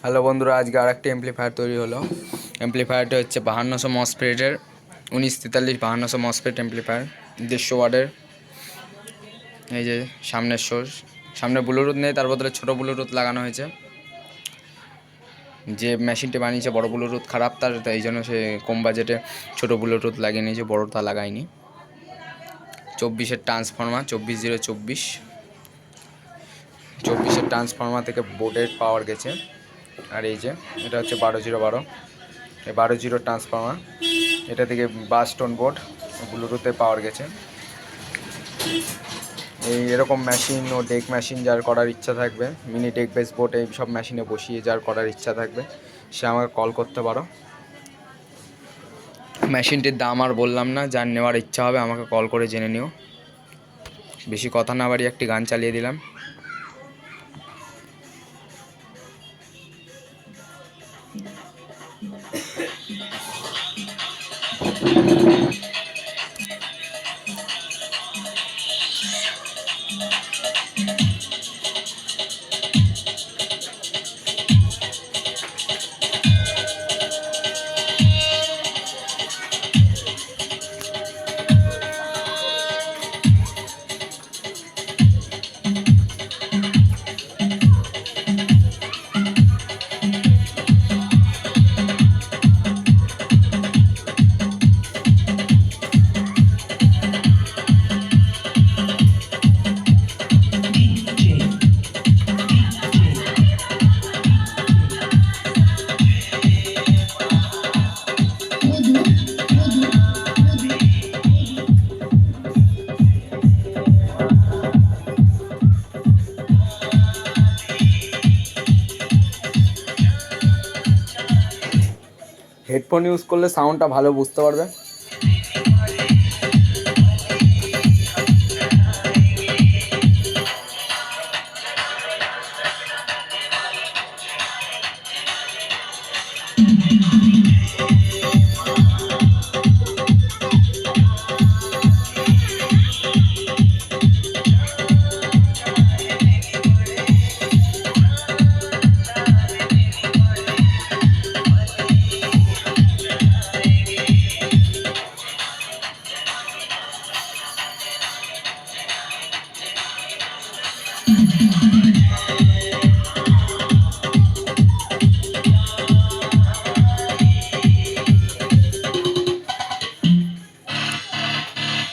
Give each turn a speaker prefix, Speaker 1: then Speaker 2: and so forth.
Speaker 1: Hello বন্ধুরা, আজকে আরেকটি অ্যাম্প্লিফায়ার তৈরি হলো। অ্যাম্প্লিফায়ারটা হচ্ছে 5200 মসফেটের 1943 5200 মসফেট অ্যাম্প্লিফায়ার 150 ওয়াটের। এই যে সামনের সোর্স, সামনে ব্লুটুথ নেই, তার বদলে ছোটো ব্লুটুথ লাগানো হয়েছে। যে মেশিনটি বানিয়েছে বড় ব্লুটুথ খারাপ, তার এই জন্য সে কম বাজেটে ছোটো ব্লুটুথ লাগিয়ে নিয়েছে, বড়টা লাগায়নি। 24-এর ট্রান্সফর্মার, 24-এর ট্রান্সফর্মার থেকে বোর্ডের পাওয়ার গেছে। আর এই যে এটা হচ্ছে 12-0-12, এই 12-0 ট্রান্সফর্মার, এটা থেকে বাসস্টোন বোর্ড, ব্লুটুথে পাওয়ার গেছে। এই এরকম মেশিন ও ডেক মেশিন যার করার ইচ্ছা থাকবে, মিনি ডেক বেস বোর্ড এই সব মেশিনে বসিয়ে যার করার ইচ্ছা থাকবে, সে আমাকে কল করতে পারো। মেশিনটির দাম আর বললাম না, যার নেওয়ার ইচ্ছা হবে আমাকে কল করে জেনে নিও। বেশি কথা না বাড়িয়ে একটি গান চালিয়ে দিলাম। হেডফোন ইউজ করলে সাউন্ডটা ভালো বুঝতে পারবে।